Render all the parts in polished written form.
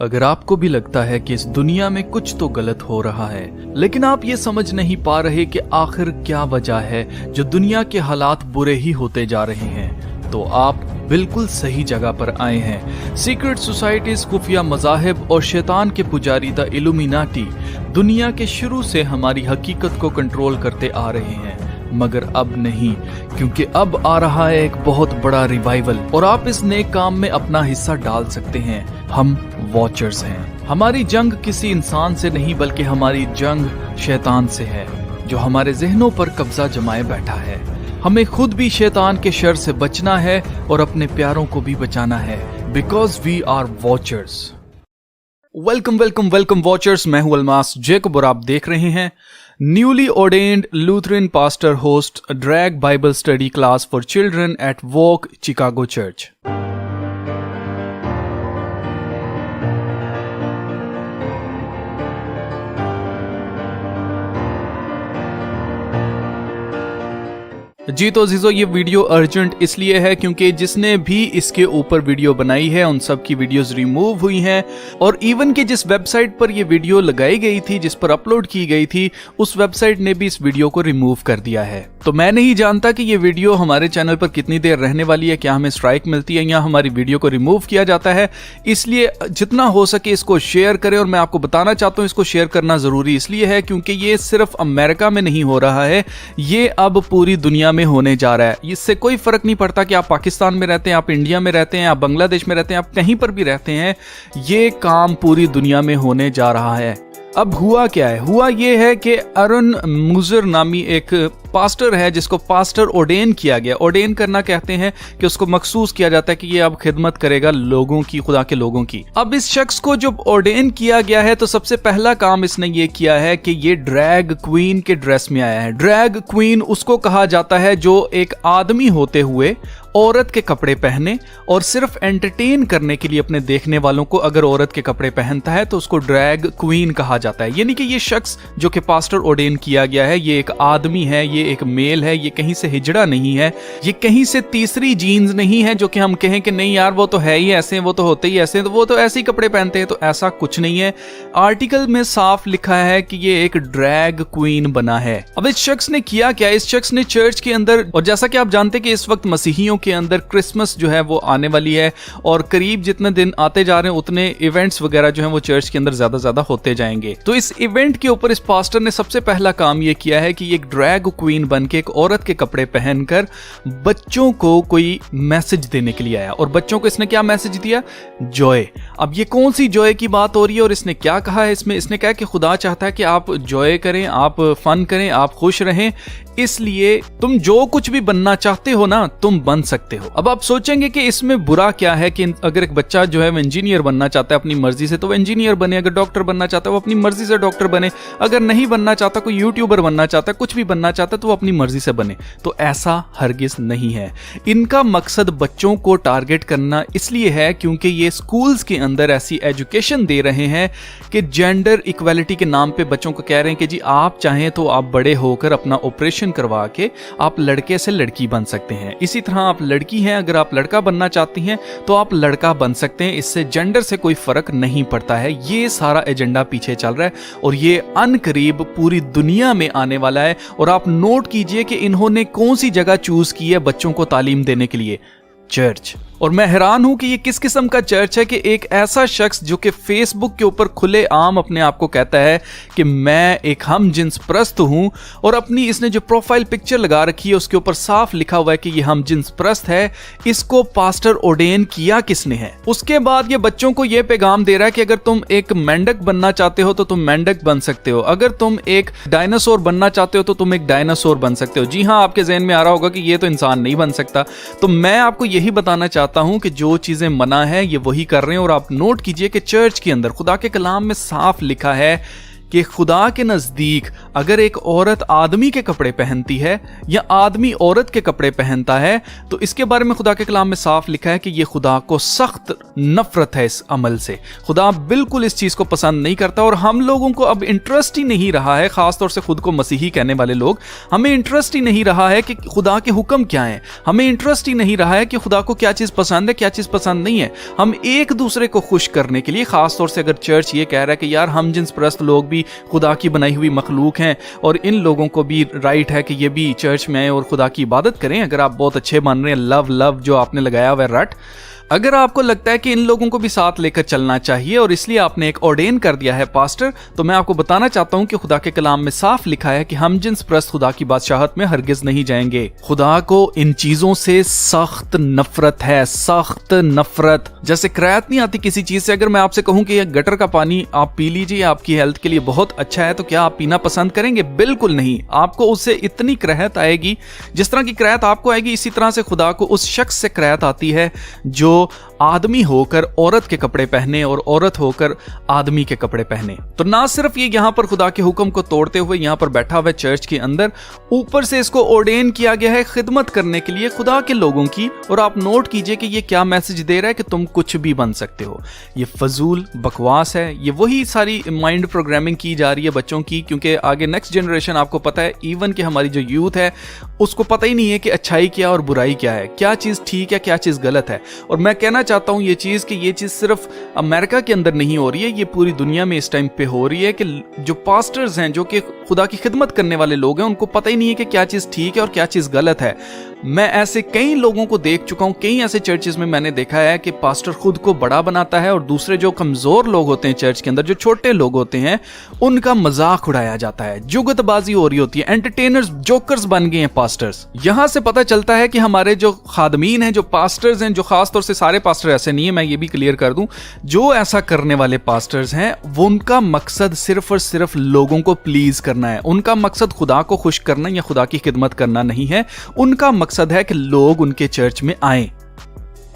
अगर आपको भी लगता है कि इस दुनिया में कुछ तो गलत हो रहा है, लेकिन आप ये समझ नहीं पा रहे कि आखिर क्या वजह है जो दुनिया के हालात बुरे ही होते जा रहे हैं, तो आप बिल्कुल सही जगह पर आए हैं। सीक्रेट सोसाइटीज, खुफिया मज़ाहिब और शैतान के पुजारी द इल्यूमिनाटी दुनिया के शुरू से हमारी हकीकत को कंट्रोल करते आ रहे हैं, मगर अब नहीं, क्योंकि अब आ रहा है एक बहुत बड़ा रिवाइवल और आप इस नेक काम में अपना हिस्सा डाल सकते हैं। हम वॉचर्स हैं। हमारी जंग किसी इंसान से नहीं, बल्कि हमारी जंग शैतान से है, जो हमारे जहनों पर कब्जा जमाए बैठा है। हमें खुद भी शैतान के शर से बचना है और अपने प्यारों को भी बचाना है, because we are watchers. Welcome welcome welcome watchers, मैं हूं अलमास जेकब और आप देख रहे हैं newly ordained Lutheran pastor host drag Bible study class for children at walk Chicago church. जी तो अजीजों, ये वीडियो अर्जेंट इसलिए है क्योंकि जिसने भी इसके ऊपर वीडियो बनाई है उन सब की वीडियोस रिमूव हुई हैं, और इवन कि जिस वेबसाइट पर ये वीडियो लगाई गई थी, जिस पर अपलोड की गई थी, उस वेबसाइट ने भी इस वीडियो को रिमूव कर दिया है। तो मैं नहीं जानता कि ये वीडियो हमारे चैनल पर कितनी देर रहने वाली है, क्या हमें स्ट्राइक मिलती है या हमारी वीडियो को रिमूव किया जाता है। इसलिए जितना हो सके इसको शेयर करें, और मैं आपको बताना चाहता हूँ इसको शेयर करना जरूरी इसलिए है क्योंकि ये सिर्फ अमेरिका में नहीं हो रहा है, ये अब पूरी दुनिया में होने जा रहा है। इससे कोई फर्क नहीं पड़ता कि आप पाकिस्तान में रहते हैं, आप इंडिया में रहते हैं, आप बांग्लादेश में रहते हैं, आप कहीं पर भी रहते हैं, ये काम पूरी दुनिया में होने जा रहा है। अब हुआ क्या है? हुआ ये है कि अरुण मुजर नामी एक पास्टर है जिसको पास्टर ऑर्डेन किया गया। ऑर्डेन करना कहते हैं कि उसको मखसूस किया जाता है कि ये अब खिदमत करेगा लोगों की, खुदा के लोगों की। अब इस शख्स को जब ऑर्डेन किया गया है तो सबसे पहला काम इसने ये किया है कि ये ड्रैग क्वीन के ड्रेस में आया है। ड्रैग क्वीन उसको कहा जाता है जो एक आदमी होते हुए औरत के कपड़े पहने और सिर्फ एंटरटेन करने के लिए अपने देखने वालों को अगर औरत के कपड़े पहनता है तो उसको ड्रैग क्वीन कहा जाता है। यानी कि ये शख्स जो कि पास्टर ऑर्डेन किया गया है, ये एक आदमी है, ये एक मेल है, ये कहीं से हिजड़ा नहीं है, ये कहीं से तीसरी जीन्स नहीं है जो कि हम कहें कि नहीं यार वो तो है ही ऐसे, वो तो होते ही ऐसे, तो वो तो ऐसे ही कपड़े पहनते हैं। तो ऐसा कुछ नहीं है। आर्टिकल में साफ लिखा है कि ये एक ड्रैग क्वीन बना है। अब इस शख्स ने किया क्या? इस शख्स ने चर्च के अंदर, और जैसा कि आप जानते हैं कि इस वक्त मसीहियों के अंदर क्रिसमस जो है वो आने वाली है, और करीब जितने दिन आते जा रहे हैं उतने इवेंट्स वगैरह जो हैं वो चर्च के अंदर ज्यादा होते जाएंगे। तो इस इवेंट के ऊपर इस पास्टर ने सबसे पहला काम ये किया है कि एक ड्रैग क्वीन बन के एक औरत के कपड़े पहनकर बच्चों को कोई मैसेज देने के लिए आया। और बच्चों को इसने क्या मैसेज दिया? जॉय। अब ये कौन सी जॉय की बात हो रही है और इसने क्या कहा है इसमें? इसने कहा कि खुदा चाहता है कि आप जॉय करें, आप फन करें, आप खुश रहें, इसलिए तुम जो कुछ भी बनना चाहते हो ना तुम बन सकते हो। अब आप सोचेंगे कि इसमें बुरा क्या है कि अगर एक बच्चा जो है वो इंजीनियर बनना चाहता है अपनी मर्जी से तो वो इंजीनियर बने, अगर डॉक्टर बनना चाहता है वो अपनी मर्जी से डॉक्टर बने, अगर नहीं बनना चाहता, कोई यूट्यूबर बनना चाहता है, कुछ भी बनना चाहता है तो वो अपनी मर्जी से बने। तो ऐसा हरगिज नहीं है। इनका मकसद बच्चों को टारगेट करना इसलिए है क्योंकि ये स्कूल्स के अंदर ऐसी एजुकेशन दे रहे हैं कि जेंडर इक्वालिटी के नाम पे बच्चों को कह रहे हैं कि जी आप चाहें तो आप बड़े होकर अपना ऑपरेशन करवा के आप लड़के से लड़की बन सकते हैं। इसी तरह आप लड़की हैं, अगर आप लड़का बनना चाहती हैं तो आप लड़का बन सकते हैं। इससे जेंडर से कोई फर्क नहीं पड़ता है। ये सारा एजेंडा पीछे चल रहा है और ये अनकरीब पूरी दुनिया में आने वाला है। और आप नोट कीजिए कि इन्होंने कौन सी जगह चूज की है बच्चों को तालीम देने के लिए? चर्च। और मैं हैरान हूं कि ये किस किस्म का चर्च है कि एक ऐसा शख्स जो कि फेसबुक के ऊपर खुले आम अपने आप को कहता है कि मैं एक हम जिन्स प्रस्त हूं, और अपनी इसने जो प्रोफाइल पिक्चर लगा रखी है उसके ऊपर साफ लिखा हुआ है कि ये हम जिन्स प्रस्त है। इसको पास्टर ऑर्डेन किया किसने है? उसके बाद ये बच्चों को ये पैगाम दे रहा है कि अगर तुम एक मेंढक बनना चाहते हो तो तुम मेंढक बन सकते हो, अगर तुम एक डायनासोर बनना चाहते हो तो तुम एक डायनासोर बन सकते हो। जी हाँ, आपके ज़हन में आ रहा होगा कि ये तो इंसान नहीं बन सकता। तो मैं आपको यही बताना चाहता हूं कि जो चीजें मना है ये वही कर रहे हैं। और आप नोट कीजिए कि चर्च के अंदर खुदा के कलाम में साफ लिखा है कि खुदा के नजदीक अगर एक औरत आदमी के कपड़े पहनती है या आदमी औरत के कपड़े पहनता है तो इसके बारे में खुदा के कलाम में साफ लिखा है कि ये खुदा को सख्त नफरत है इस अमल से। खुदा बिल्कुल इस चीज को पसंद नहीं करता और हम लोगों को अब इंटरेस्ट ही नहीं रहा है, खासतौर से खुद को मसीही कहने वाले लोग, हमें इंटरेस्ट ही नहीं रहा है कि खुदा के हुक्म क्या है, हमें इंटरेस्ट ही नहीं रहा है कि खुदा को क्या चीज पसंद है क्या चीज पसंद नहीं है। हम एक दूसरे को खुश करने के लिए, खासतौर से अगर चर्च ये कह रहा है कि यार हम जिन्स परस्त लोग भी खुदा की बनाई हुई मखलूक हैं और इन लोगों को भी राइट है कि ये भी चर्च में आए और खुदा की इबादत करें, अगर आप बहुत अच्छे मान रहे हैं, लव लव जो आपने लगाया हुआ है रट, अगर आपको लगता है कि इन लोगों को भी साथ लेकर चलना चाहिए और इसलिए आपने एक ऑर्डेन कर दिया है पास्टर, तो मैं आपको बताना चाहता हूं कि खुदा के कलाम में साफ लिखा है कि हम जिन्स परस्त खुदा की बादशाहत में हरगिज नहीं जाएंगे। खुदा को इन चीजों से सख्त नफरत है, सख्त नफरत। जैसे कराहत नहीं आती किसी चीज से, अगर मैं आपसे कहूं कि यह गटर का पानी आप पी लीजिए, आपकी हेल्थ के लिए बहुत अच्छा है, तो क्या आप पीना पसंद करेंगे? बिल्कुल नहीं। आपको उससे इतनी कराहत आएगी, जिस तरह की कराहत आपको आएगी इसी तरह से खुदा को उस शख्स से कराहत आती है जो आदमी होकर औरत के कपड़े पहने और औरत होकर आदमी के कपड़े पहने। तो ना सिर्फ ये यहां पर खुदा के हुक्म को तोड़ते हुए यहां पर बैठा हुआ चर्च के अंदर, ऊपर से इसको ऑर्डेन किया गया है खिदमत करने के लिए खुदा के लोगों की। और आप नोट कीजिए कि ये क्या मैसेज दे रहा है कि तुम कुछ भी बन सकते हो। ये फजूल बकवास है, ये वही सारी माइंड प्रोग्रामिंग की जा रही है बच्चों की, क्योंकि आगे नेक्स्ट जनरेशन आपको पता है, इवन कि हमारी जो यूथ है उसको पता ही नहीं है कि अच्छाई क्या और बुराई क्या है, क्या चीज ठीक है क्या चीज गलत है। और मैं कहना चाहता हूं ये चीज सिर्फ अमेरिका के अंदर नहीं हो रही है, ये पूरी दुनिया में इस टाइम पे हो रही है कि जो पास्टर्स हैं, जो कि खुदा की खिदमत करने वाले लोग हैं, उनको पता ही नहीं है कि क्या चीज ठीक है और क्या चीज गलत है। मैं ऐसे कई लोगों को देख चुका हूं, कई ऐसे चर्चेस में मैंने देखा है कि पास्टर खुद को बड़ा बनाता है और दूसरे जो कमजोर लोग होते हैं चर्च के अंदर, जो छोटे लोग होते हैं, उनका मजाक उड़ाया जाता है, जुगतबाजी हो रही होती है, एंटरटेनर्स, जोकर्स बन गए हैं पास्टर्स। यहां से पता चलता है कि हमारे जो खादमीन हैं, जो पास्टर्स हैं, जो खासतौर से सारे पास्टर ऐसे नहीं है, मैं ये भी क्लियर कर दूं, जो ऐसा करने वाले पास्टर्स हैं वो उनका मकसद सिर्फ और सिर्फ लोगों को प्लीज करना है। उनका मकसद खुदा को खुश करना या खुदा की खिदमत करना नहीं है। उनका मकसद है कि लोग उनके चर्च में आएं।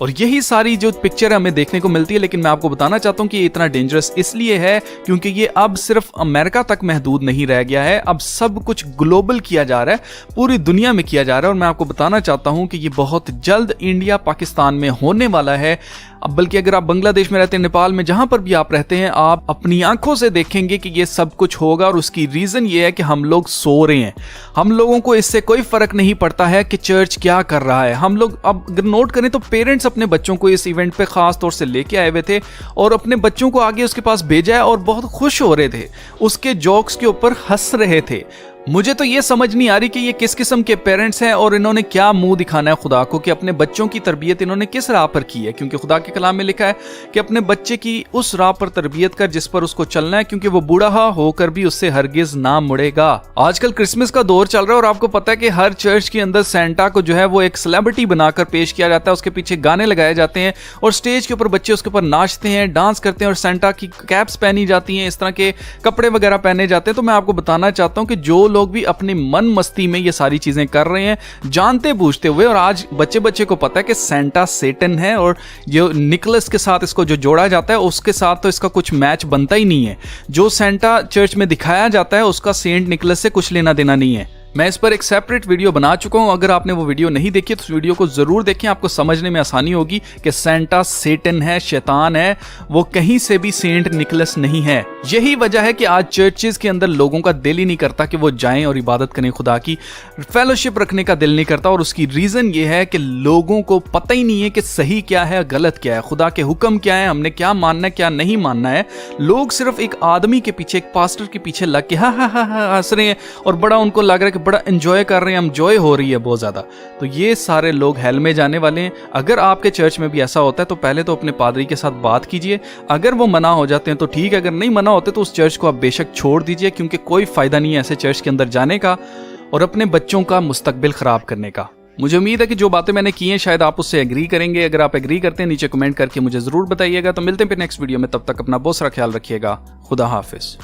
और यही सारी जो पिक्चर हमें देखने को मिलती है। लेकिन मैं आपको बताना चाहता हूं कि ये इतना डेंजरस इसलिए है क्योंकि ये अब सिर्फ अमेरिका तक महदूद नहीं रह गया है, अब सब कुछ ग्लोबल किया जा रहा है, पूरी दुनिया में किया जा रहा है। और मैं आपको बताना चाहता हूं कि ये बहुत जल्द इंडिया पाकिस्तान में होने वाला है। अब बल्कि अगर आप बांग्लादेश में रहते हैं, नेपाल में, जहां पर भी आप रहते हैं, आप अपनी आंखों से देखेंगे कि ये सब कुछ होगा। और उसकी रीजन ये है कि हम लोग सो रहे हैं। हम लोगों को इससे कोई फर्क नहीं पड़ता है कि चर्च क्या कर रहा है। हम लोग अब अगर नोट करें तो पेरेंट्स अपने बच्चों को इस इवेंट पे खास तौर से लेके आए हुए थे और अपने बच्चों को आगे उसके पास भेजा है और बहुत खुश हो रहे थे, उसके जोक्स के ऊपर हंस रहे थे। मुझे तो ये समझ नहीं आ रही कि ये किस किस्म के पेरेंट्स हैं और इन्होंने क्या मुंह दिखाना है खुदा को कि अपने बच्चों की तरबियत इन्होंने किस राह पर की है। क्योंकि खुदा के कलाम में लिखा है कि अपने बच्चे की उस राह पर तरबियत कर जिस पर उसको चलना है, क्योंकि वो बूढ़ा होकर भी उससे हरगिज ना मुड़ेगा। आजकल क्रिसमस का दौर चल रहा है और आपको पता है कि हर चर्च के अंदर सेंटा को जो है वो एक सेलिब्रिटी बनाकर पेश किया जाता है, उसके पीछे गाने लगाए जाते हैं और स्टेज के ऊपर बच्चे उसके ऊपर नाचते हैं, डांस करते हैं और सेंटा की कैप्स पहनी जाती हैं, इस तरह के कपड़े वगैरह पहने जाते हैं। तो मैं आपको बताना चाहता हूं कि जो लोग भी अपने मन मस्ती में ये सारी चीजें कर रहे हैं जानते बूझते हुए, और आज बच्चे को पता है कि सेंटा सेटन है और जो निकलस के साथ इसको जो जोड़ा जाता है उसके साथ तो इसका कुछ मैच बनता ही नहीं है। जो सेंटा चर्च में दिखाया जाता है उसका सेंट निकलस से कुछ लेना देना नहीं है। मैं इस पर एक सेपरेट वीडियो बना चुका हूं, अगर आपने वो वीडियो नहीं देखी तो उस वीडियो को जरूर देखें, आपको समझने में आसानी होगी कि सेंटा सेटन है, शैतान है, वो कहीं से भी सेंट निकलस नहीं है। यही वजह है कि आज चर्चेस के अंदर लोगों का दिल ही नहीं करता कि वो जाएं और इबादत करें, खुदा की फेलोशिप रखने का दिल नहीं करता। और उसकी रीजन ये है कि लोगों को पता ही नहीं है कि सही क्या है गलत क्या है, खुदा के हुक्म क्या है, हमने क्या मानना है क्या नहीं मानना है। लोग सिर्फ एक आदमी के पीछे, एक पास्टर के पीछे लग के हा हा हा हंस रहे हैं और बड़ा उनको लग रहा है कि बड़ा एंजॉय कर रहे हैं, हम जॉय हो रही है बहुत ज्यादा। तो ये सारे लोग हेल में जाने वाले हैं। अगर आपके चर्च में भी ऐसा होता है तो पहले तो अपने पादरी के साथ बात कीजिए, अगर वो मना हो जाते हैं तो ठीक है, अगर नहीं मना होते तो उस चर्च को आप बेशक छोड़ दीजिए, क्योंकि कोई फायदा नहीं है ऐसे चर्च के अंदर जाने का और अपने बच्चों का मुस्तकबिल खराब करने का। मुझे उम्मीद है कि जो बातें मैंने की हैं शायद आप उससे एग्री करेंगे। अगर आप एग्री करते हैं नीचे कमेंट करके मुझे जरूर बताइएगा। तो मिलते हैं फिर नेक्स्ट वीडियो में, तब तक अपना बहुत सारा ख्याल रखिएगा। खुदा हाफिज।